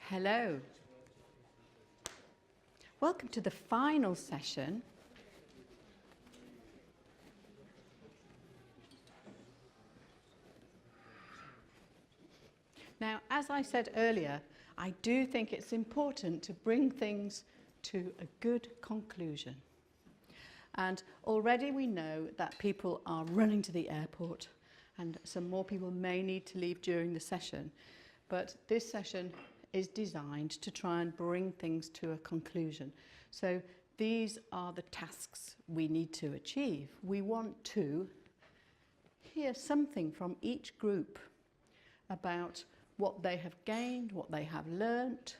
Hello. Welcome to the final session. Now, as I said earlier, I do think it's important to bring things to a good conclusion. And already we know that people are running to the airport and some more people may need to leave during the session. But this session is designed to try and bring things to a conclusion. So these are the tasks we need to achieve. We want to hear something from each group about what they have gained, what they have learnt,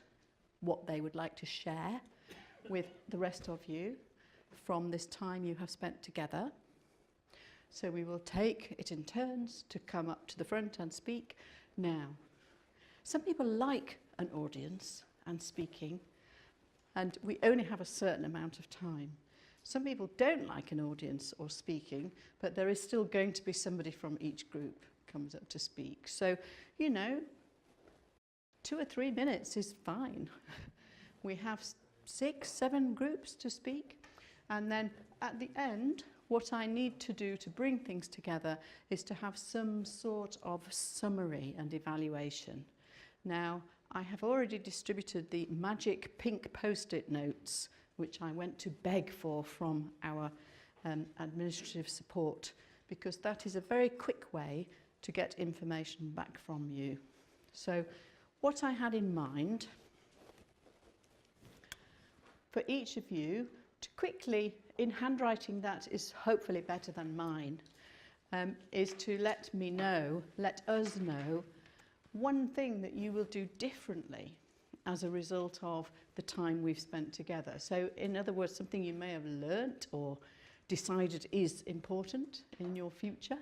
what they would like to share with the rest of you from this time you have spent together. So we will take it in turns to come up to the front and speak. Now, some people like an audience and speaking, and we only have a certain amount of time. Some people don't like an audience or speaking, but there is still going to be somebody from each group comes up to speak. So, you know, 2 or 3 minutes is fine. We have 6, 7 groups to speak, and then at the end, what I need to do to bring things together is to have some sort of summary and evaluation. Now, I have already distributed the magic pink post-it notes, which I went to beg for from our administrative support, because that is a very quick way to get information back from you. So what I had in mind for each of you to quickly, in handwriting that is hopefully better than mine, is to let us know one thing that you will do differently as a result of the time we've spent together. So in other words, something you may have learnt or decided is important in your future.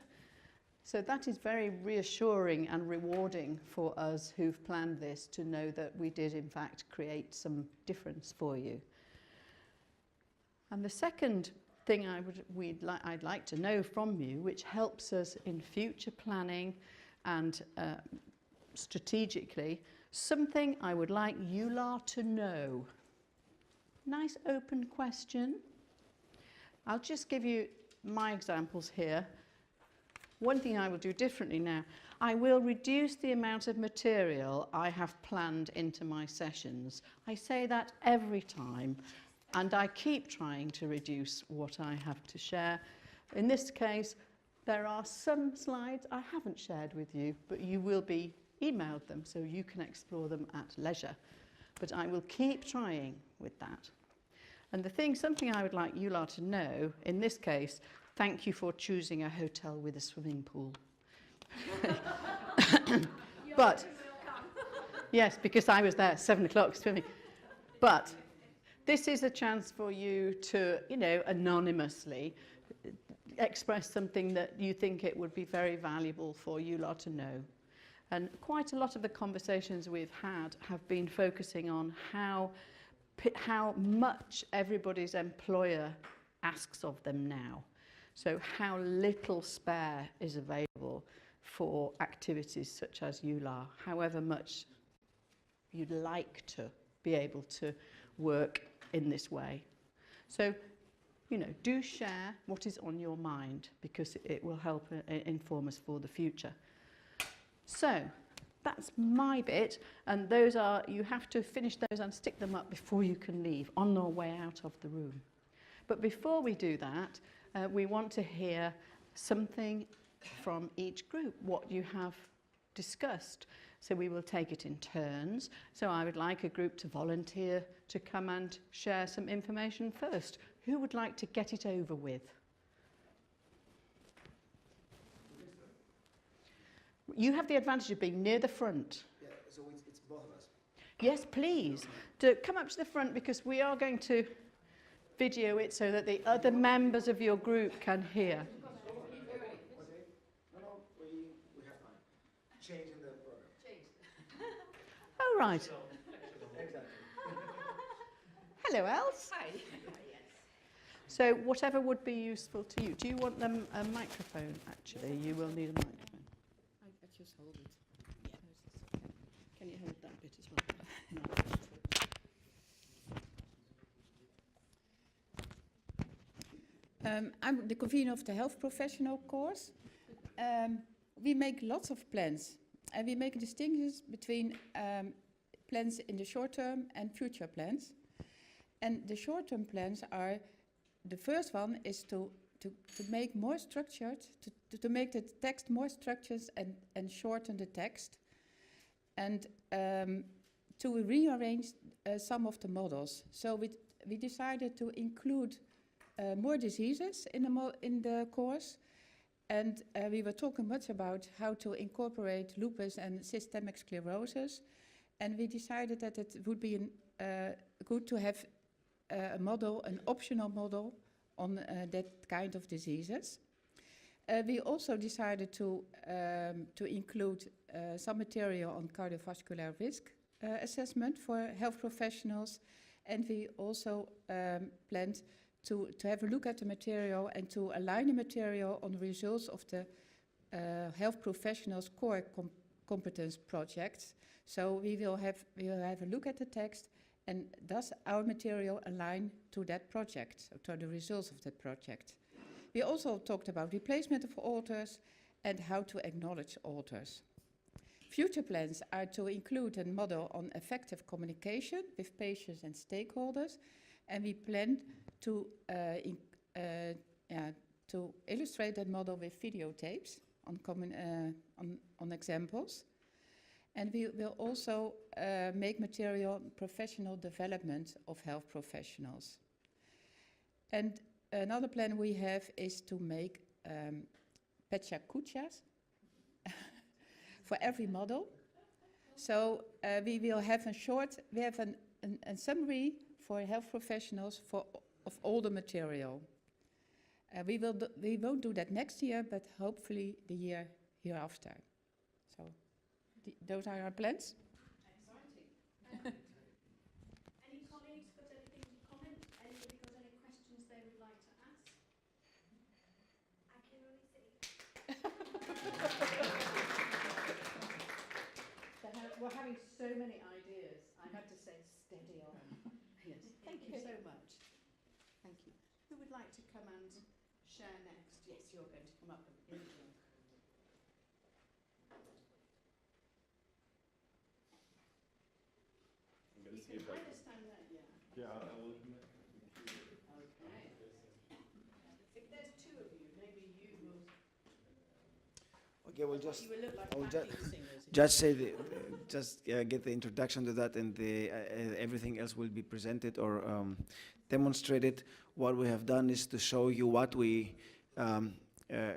So that is very reassuring and rewarding for us who've planned this to know that we did in fact create some difference for you. And the second thing I'd like to know from you, which helps us in future planning and strategically, something I would like EULAR to know. Nice open question. I'll just give you my examples here. One thing I will do differently now, I will reduce the amount of material I have planned into my sessions. I say that every time, and I keep trying to reduce what I have to share. In this case, there are some slides I haven't shared with you, but you will be emailed them so you can explore them at leisure. But I will keep trying with that. And something I would like EULAR to know, in this case, thank you for choosing a hotel with a swimming pool. But, yes, because I was there, 7 o'clock swimming. But this is a chance for you to, you know, anonymously express something that you think it would be very valuable for EULAR to know. And quite a lot of the conversations we've had have been focusing on how much everybody's employer asks of them now. So how little spare is available for activities such as EULAR, however much you'd like to be able to work in this way. So, you know, do share what is on your mind, because it will help inform us for the future. So that's my bit, and those are, you have to finish those and stick them up before you can leave on our way out of the room. But before we do that, we want to hear something from each group, what you have discussed. So we will take it in turns. So I would like a group to volunteer to come and share some information first. Who would like to get it over with? You have the advantage of being near the front. Yeah, so it's both of us. Yes, please. Come up to the front, because we are going to video it so that the other members of your group can hear. Okay. No, we have time. Changing the program. Oh, right. Exactly. Hello, Els. Hi. So whatever would be useful to you. Do you want them a microphone, actually? You will need a microphone. I just hold it. Yeah. Can you hold that bit as well? I'm the convener of the health professional course. We make lots of plans, and we make a distinction between plans in the short term and future plans. And the short term plans are, the first one is to make more structured, to make the text more structured and shorten the text, and to rearrange some of the models. So we decided to include more diseases in the course, and we were talking much about how to incorporate lupus and systemic sclerosis, and we decided that it would be good to have a model, an optional model on that kind of diseases. We also decided to include some material on cardiovascular risk assessment for health professionals, and we also planned to have a look at the material and to align the material on the results of the health professionals' core competence projects. So we will have a look at the text, and does our material align to that project, so to the results of that project. We also talked about replacement of authors and how to acknowledge authors. Future plans are to include a model on effective communication with patients and stakeholders, and we plan to illustrate that model with videotapes on examples. And we will also make material on professional development of health professionals. And another plan we have is to make pecha-kuchas for every model. So we will have a summary for health professionals of all the material. We won't do that next year, but hopefully the year hereafter. So those are our plans. Exciting. Any colleagues got anything to comment? Anybody got any questions they would like to ask? I can only see. We're having so many ideas. I had to say steady on. Yes. Thank you so much. Thank you. Who would like to come and share next? Yes, you're going to come up in the room. You can either stand there, yeah. Yeah, I will. Okay. If there's two of you, maybe you will. Okay, we'll just You will look like I will backing singers. just say get the introduction to that, and everything else will be presented or demonstrated. What we have done is to show you what we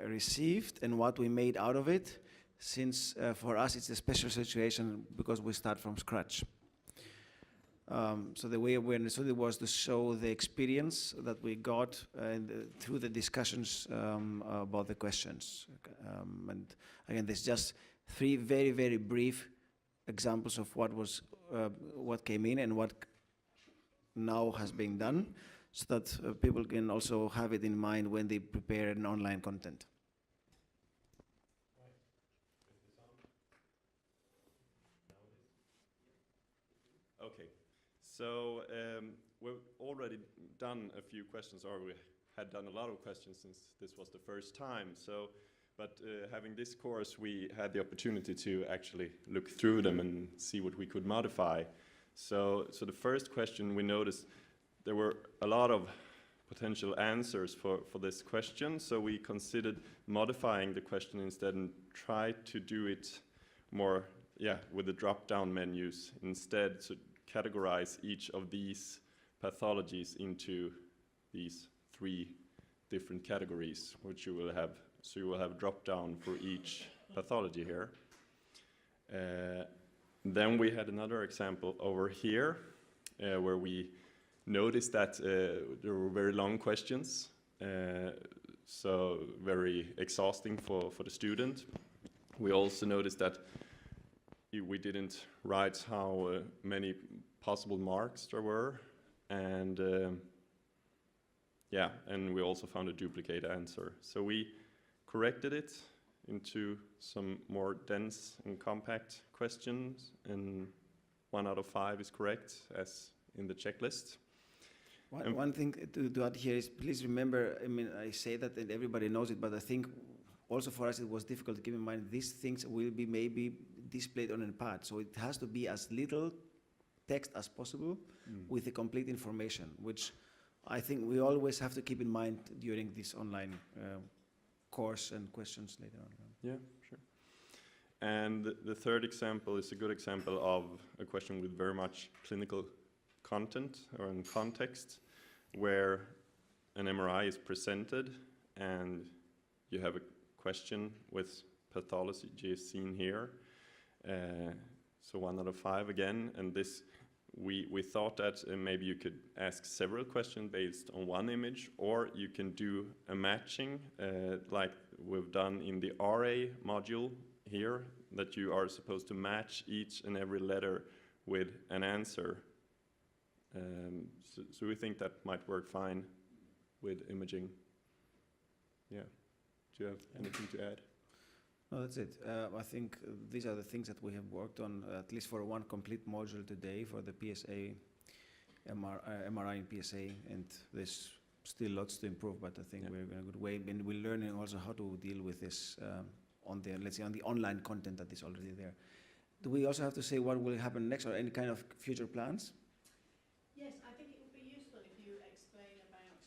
received and what we made out of it, since for us it's a special situation because we start from scratch. So the way we understood it was to show the experience that we got through the discussions about the questions. And again, there's just three very, very brief examples of what came in and what now has been done, so that people can also have it in mind when they prepare an online content. Okay, so we've already done a few questions, or we had done a lot of questions since this was the first time. So, but having this course, we had the opportunity to actually look through them and see what we could modify. So the first question, we noticed there were a lot of potential answers for this question. So we considered modifying the question instead and try to do it more, with the drop-down menus instead, to categorize each of these pathologies into these three different categories, which you will have. So you will have drop-down for each pathology here. Then we had another example over here where we noticed that there were very long questions, so very exhausting for the student. We also noticed that we didn't write how many possible marks there were, and and we also found a duplicate answer. So we corrected it into some more dense and compact questions, and 1 out of 5 is correct, as in the checklist. One thing to add here is, please remember, I mean, I say that and everybody knows it, but I think also for us it was difficult to keep in mind these things will be maybe displayed on a pad. So it has to be as little text as possible with the complete information, which I think we always have to keep in mind during this online course and questions later on. Yeah, sure. And the third example is a good example of a question with very much clinical content or in context, where an MRI is presented and you have a question with pathology seen here. So 1 out of 5 again, and this we thought that maybe you could ask several questions based on one image, or you can do a matching like we've done in the RA module here, that you are supposed to match each and every letter with an answer. So we think that might work fine with imaging. Yeah. Do you have anything to add? No, that's it. I think these are the things that we have worked on, at least for one complete module today for the PSA, MRI and PSA, and there's still lots to improve, but I think we're in a good way. And we're learning also how to deal with this on the, let's say, on the online content that is already there. Do we also have to say what will happen next, or any kind of future plans? Yes, I think it would be useful if you explain about,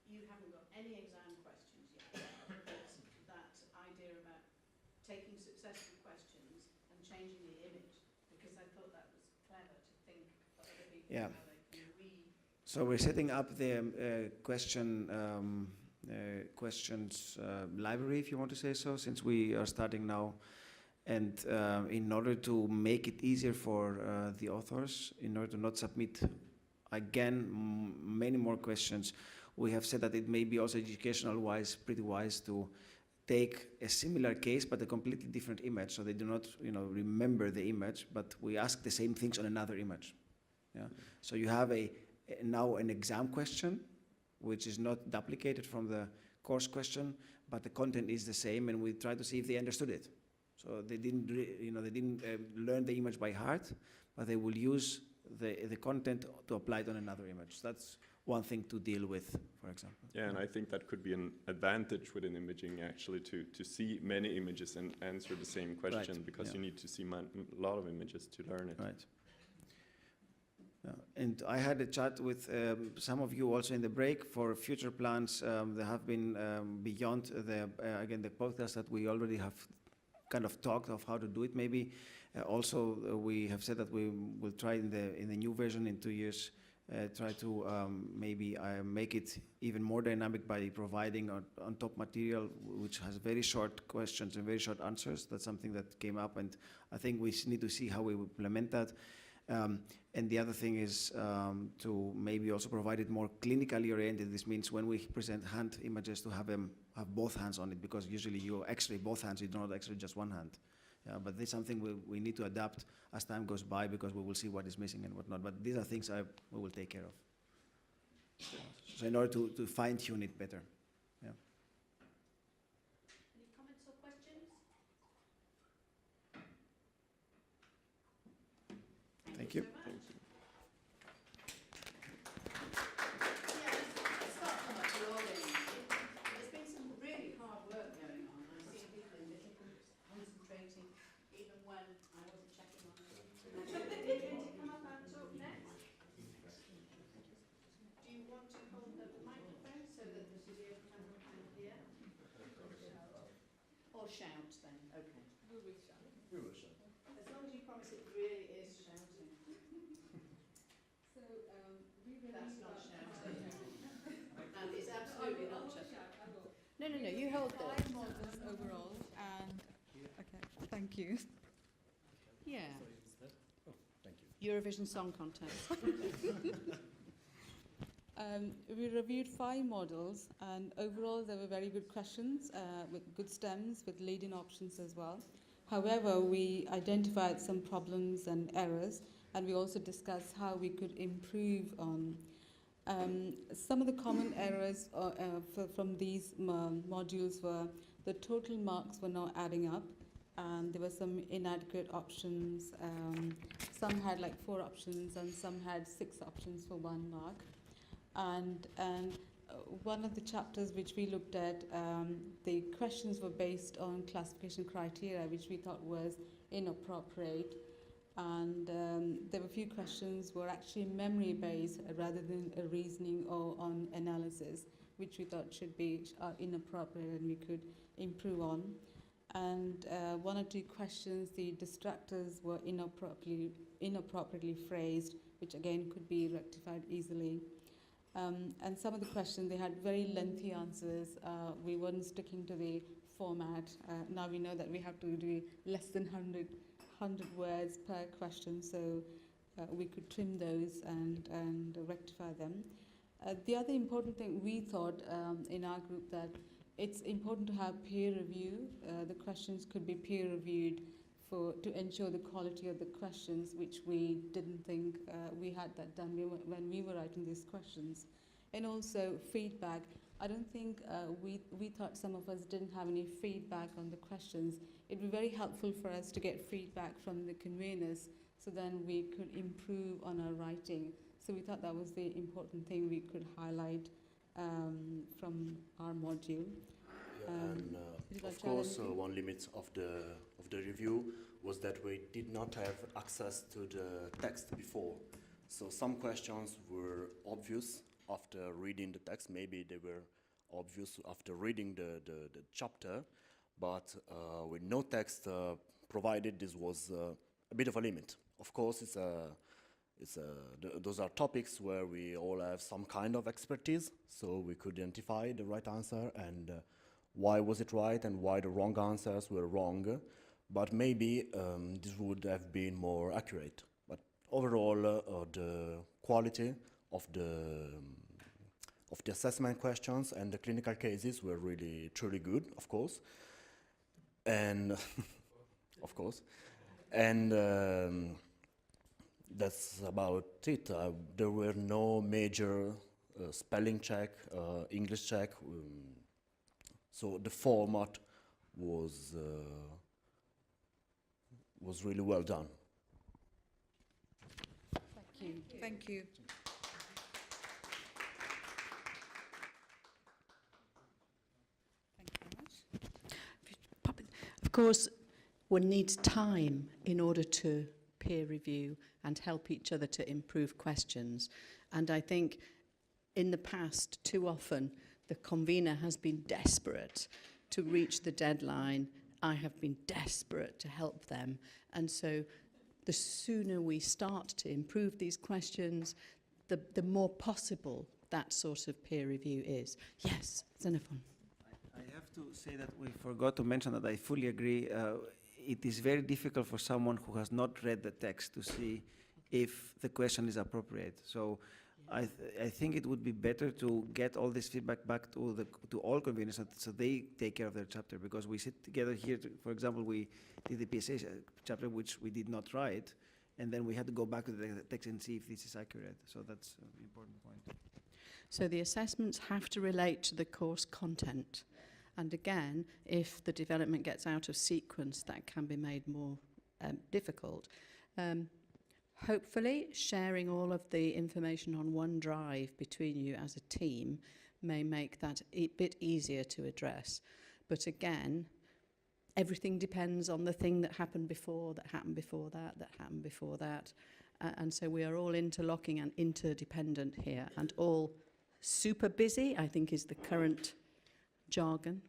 you haven't got any exam questions yet, but that idea about taking successful questions and changing the image, because I thought that was clever to think for other people how they can read. So we're setting up the questions library, if you want to say so, since we are starting now. And in order to make it easier for the authors, in order to not submit again many more questions, we have said that it may be also educational-wise pretty wise to take a similar case but a completely different image, so they do not, remember the image, but we ask the same things on another image. Yeah. So you have now an exam question, which is not duplicated from the course question, but the content is the same, and we try to see if they understood it. So they didn't, they didn't learn the image by heart, but they will use the content to apply it on another image. That's one thing to deal with, for example. Yeah, and I think that could be an advantage within imaging, actually, to see many images and answer the same question, because you need to see a lot of images to learn it. Right. And I had a chat with some of you also in the break for future plans. There have been beyond the podcast that we already have kind of talked of how to do it. Maybe also we have said that we will try in the new version in 2 years, try to maybe make it even more dynamic by providing on top material which has very short questions and very short answers. That's something that came up, and I think we need to see how we implement that. And the other thing is to maybe also provide it more clinically oriented. This means when we present hand images to have both hands on it, because usually you x-ray both hands, you do not x-ray just one hand. But this is something we need to adapt as time goes by, because we will see what is missing and whatnot. But these are things we will take care of. So in order to fine-tune it better. Yeah. Any comments or questions? Thank you. So much. Let's start from applauding. There's been some really hard work going on. I've seen people in little groups concentrating, even when I wasn't checking on them. Are you going to come up and talk next? Do you want to hold the microphone so that the video camera can hear? Or shout then? Okay. We will shout. As long as you promise it really is shouting. So we will. That's not shouting. And it's absolutely not shouting. I will. No, you hold that. 5 models overall, and okay, thank you. Yeah. Eurovision Song Contest. We reviewed 5 models, and overall there were very good questions with good stems, with leading options as well. However, we identified some problems and errors, and we also discussed how we could improve on Some of the common errors from these modules were the total marks were not adding up, and there were some inadequate options. Some had like 4 options and some had 6 options for 1 mark. And one of the chapters which we looked at, the questions were based on classification criteria, which we thought was inappropriate. And there were a few questions were actually memory based rather than a reasoning or on analysis, which we thought should be inappropriate and we could improve on. And 1 or 2 questions, the distractors were inappropriately phrased, which again could be rectified easily. And some of the questions, they had very lengthy answers. We weren't sticking to the format. Now we know that we have to do less than 100 words per question, so we could trim those and rectify them. The other important thing we thought in our group that it's important to have peer review. The questions could be peer reviewed to ensure the quality of the questions, which we didn't think we had that done when we were writing these questions. And also feedback. I don't think we thought some of us didn't have any feedback on the questions. It would be very helpful for us to get feedback from the conveners so then we could improve on our writing. So we thought that was the important thing we could highlight from our module. Of course, one limit of the review was that we did not have access to the text before. So some questions were obvious after reading the text. Maybe they were obvious after reading the chapter, but with no text provided, this was a bit of a limit. Of course, those are topics where we all have some kind of expertise, so we could identify the right answer and why was it right and why the wrong answers were wrong. But maybe this would have been more accurate. But overall, the quality of the assessment questions and the clinical cases were really truly good, of course, and of course, and that's about it. There were no major spelling check, English check, so the format was really well done. Thank you. Thank you. Of course, one needs time in order to peer review and help each other to improve questions. And I think in the past, too often, the convener has been desperate to reach the deadline. I have been desperate to help them. And so the sooner we start to improve these questions, the more possible that sort of peer review is. Yes, Xenophon. I have to say that we forgot to mention that I fully agree. It is very difficult for someone who has not read the text to see if the question is appropriate. So I think it would be better to get all this feedback back to all conveners so they take care of their chapter, because we sit together here. For example, we did the PSA chapter, which we did not write, and then we had to go back to the text and see if this is accurate. So that's an important point. So the assessments have to relate to the course content. And again, if the development gets out of sequence, that can be made more difficult. Hopefully, sharing all of the information on OneDrive between you as a team may make that a bit easier to address. But again, everything depends on the thing that happened before, that happened before that, that happened before that. And so we are all interlocking and interdependent here, and all super busy, I think is the current jargon,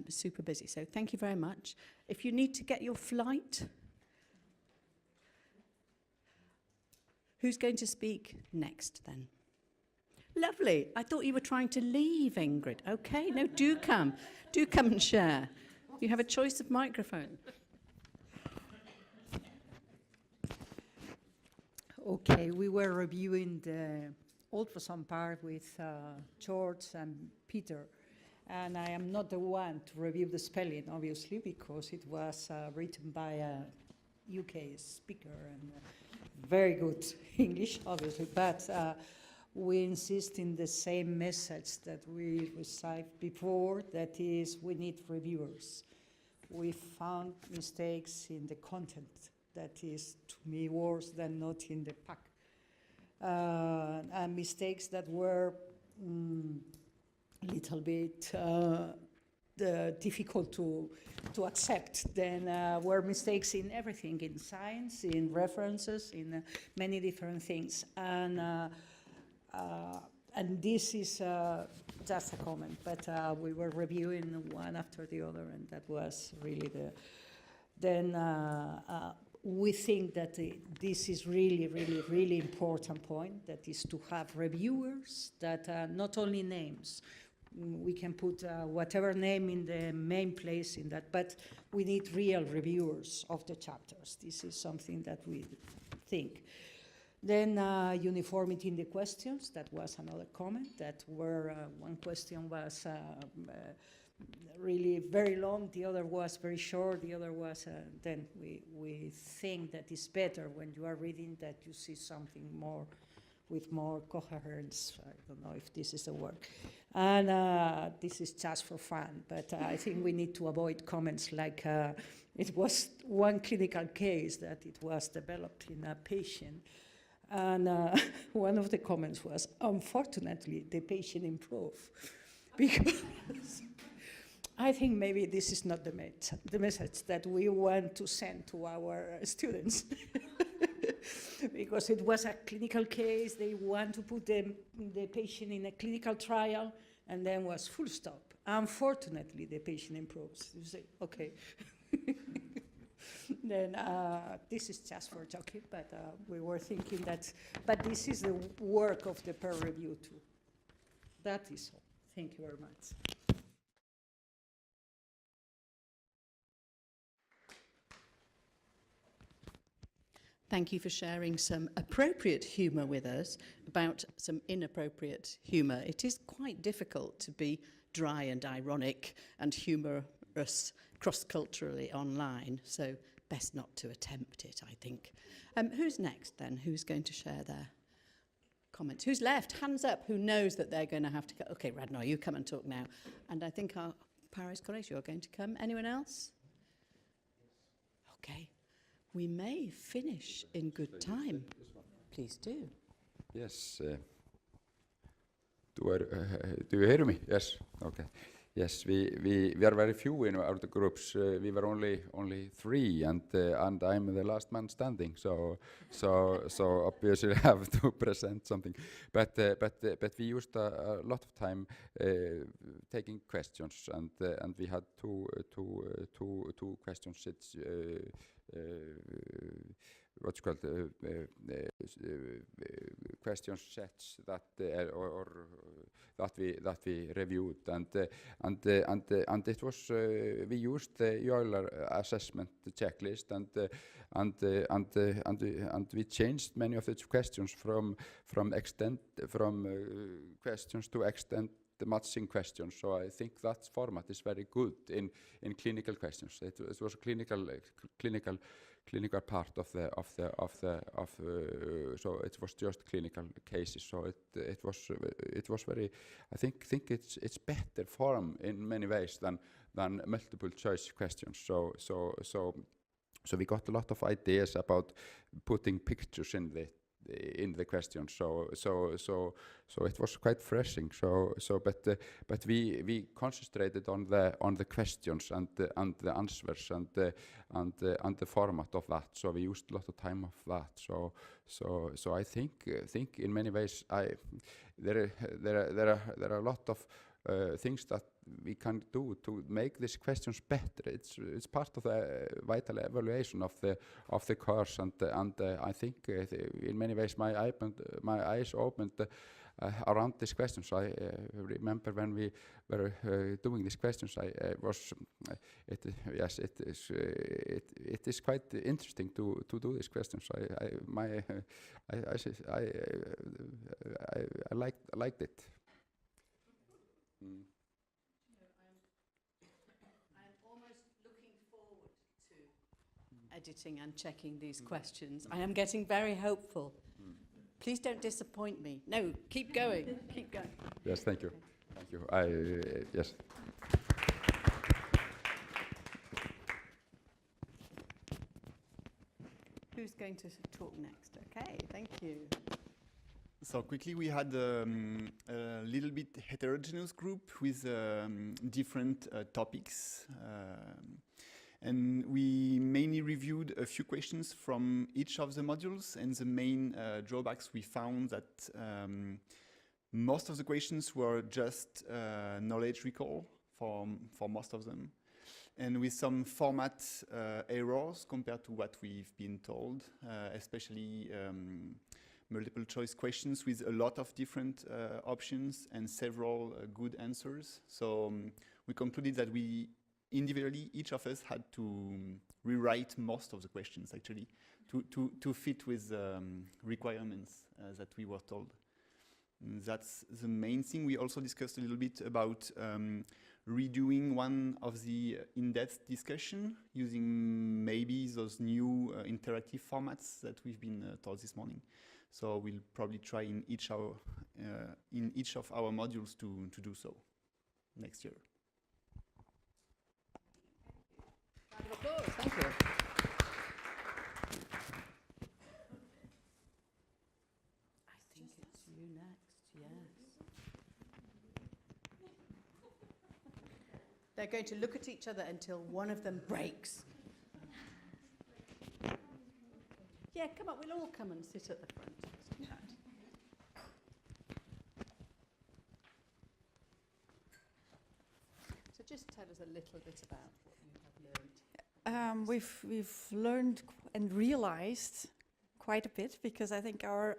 super busy. So thank you very much. If you need to get your flight, who's going to speak next then? Lovely. I thought you were trying to leave, Ingrid. Okay, no, do come. Do come and share. You have a choice of microphone. Okay, we were reviewing the ultrasound part with George and Peter. And I am not the one to review the spelling, obviously, because it was written by a UK speaker and very good English, obviously. But we insist in the same message that we received before, that is, we need reviewers. We found mistakes in the content that is, to me, worse than not in the pack. And mistakes that were a little bit difficult to accept. Then were mistakes in everything, in science, in references, in many different things. And this is just a comment, but we were reviewing one after the other, and that was really the. Then we think that this is really important point, that is to have reviewers that not only names. We can put whatever name in the main place in that, but we need real reviewers of the chapters. This is something that we think. Then uniformity in the questions, that was another comment, that were one question was really very long, the other was very short, the other was, then we think that it's better when you are reading that you see something more, with more coherence. I don't know if this is a word. And this is just for fun, but I think we need to avoid comments like it was one clinical case that it was developed in a patient. And one of the comments was, unfortunately, the patient improved. Because I think maybe this is not the message that we want to send to our students. Because it was a clinical case, they want to put the patient in a clinical trial, and then was full stop. Unfortunately, the patient improves. You say, okay. Then this is just for joking, but we were thinking that, but this is the work of the peer review too. That is all. Thank you very much. Thank you for sharing some appropriate humour with us about some inappropriate humour. It is quite difficult to be dry and ironic and humorous cross-culturally online, so best not to attempt it, I think. Who's next then? Who's going to share their comments? Who's left? Hands up. Who knows that they're going to have to go? Okay, Radnar, you come and talk now. And I think our Paris colleagues, you're going to come. Anyone else? Okay. We may finish in good time. Please do. Yes. Do you hear me? Yes. Okay. Yes, we are very few in our groups. We were only 3, and I'm the last man standing. So obviously I have to present something. But we used a lot of time taking questions, and we had two questions. It's what's called question sets that that we reviewed, and it was we used the EULAR assessment checklist, and we changed many of the questions from questions to extent the matching questions. So I think that format is very good in clinical questions. It was a clinical part of so it was just clinical cases. So it was very. I think it's better form in many ways than multiple choice questions. So we got a lot of ideas about putting pictures in the question. So it was quite refreshing. But we concentrated on the questions and the answers and the format of that. So we used a lot of time of that. So I think in many ways there are a lot of things that we can do to make these questions better. It's part of the vital evaluation of the course, and I think in many ways my eyes opened around these questions. I remember when we were doing these questions, it is quite interesting to do these questions. I liked it. Editing and checking these questions. I am getting very hopeful. Please don't disappoint me. No, keep going. Keep going. Yes, thank you. Thank you. Yes. Who's going to talk next? Okay, thank you. So quickly, we had a little bit heterogeneous group with different topics. And we mainly reviewed a few questions from each of the modules, and the main drawbacks we found that most of the questions were just knowledge recall for most of them, and with some format errors compared to what we've been told, especially multiple choice questions with a lot of different options and several good answers. So we concluded that we individually, each of us had to rewrite most of the questions actually to fit with requirements that we were told. And that's the main thing. We also discussed a little bit about redoing one of the in-depth discussion using maybe those new interactive formats that we've been told this morning. So we'll probably try in each of our modules to do so next year. Round of applause. Thank you. I think it's you next. Yes. They're going to look at each other until one of them breaks. Yeah, come on, we'll all come and sit at the front. So just tell us a little bit about what you have learned. We've learned and realized quite a bit, because I think our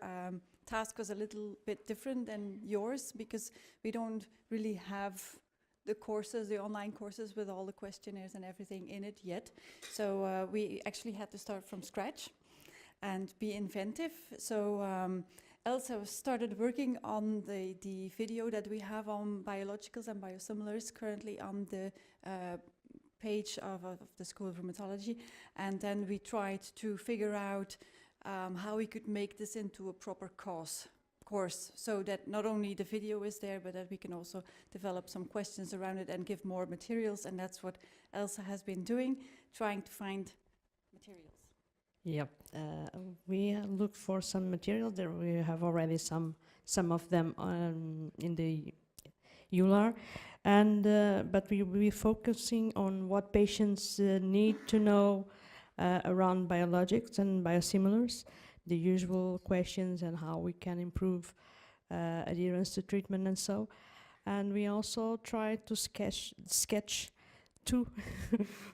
task was a little bit different than yours, because we don't really have the courses, the online courses with all the questionnaires and everything in it yet. So we actually had to start from scratch and be inventive. So Elsa started working on the video that we have on biologicals and biosimilars currently on the page of the School of Rheumatology. And then we tried to figure out how we could make this into a proper course, so that not only the video is there, but that we can also develop some questions around it and give more materials. And that's what Elsa has been doing, trying to find materials. Yep, we looked for some materials. There we have already some of them in the EULAR, and but we will be focusing on what patients need to know around biologics and biosimilars, the usual questions, and how we can improve adherence to treatment and so. And we also tried to sketch two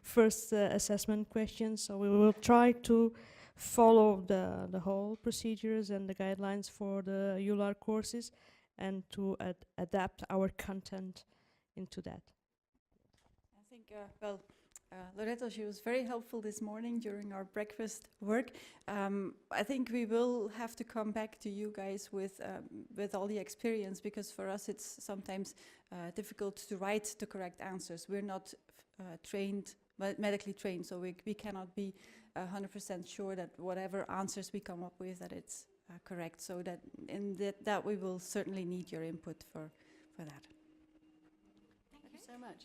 first assessment questions. So we will try to follow the whole procedures and the guidelines for the EULAR courses, and to adapt our content into that. I think, Loretto, she was very helpful this morning during our breakfast work. I think we will have to come back to you guys with all the experience, because for us it's sometimes difficult to write the correct answers. We're not medically trained, so we cannot be 100% sure that whatever answers we come up with, that it's correct. So that that we will certainly need your input for that. Thank you so much.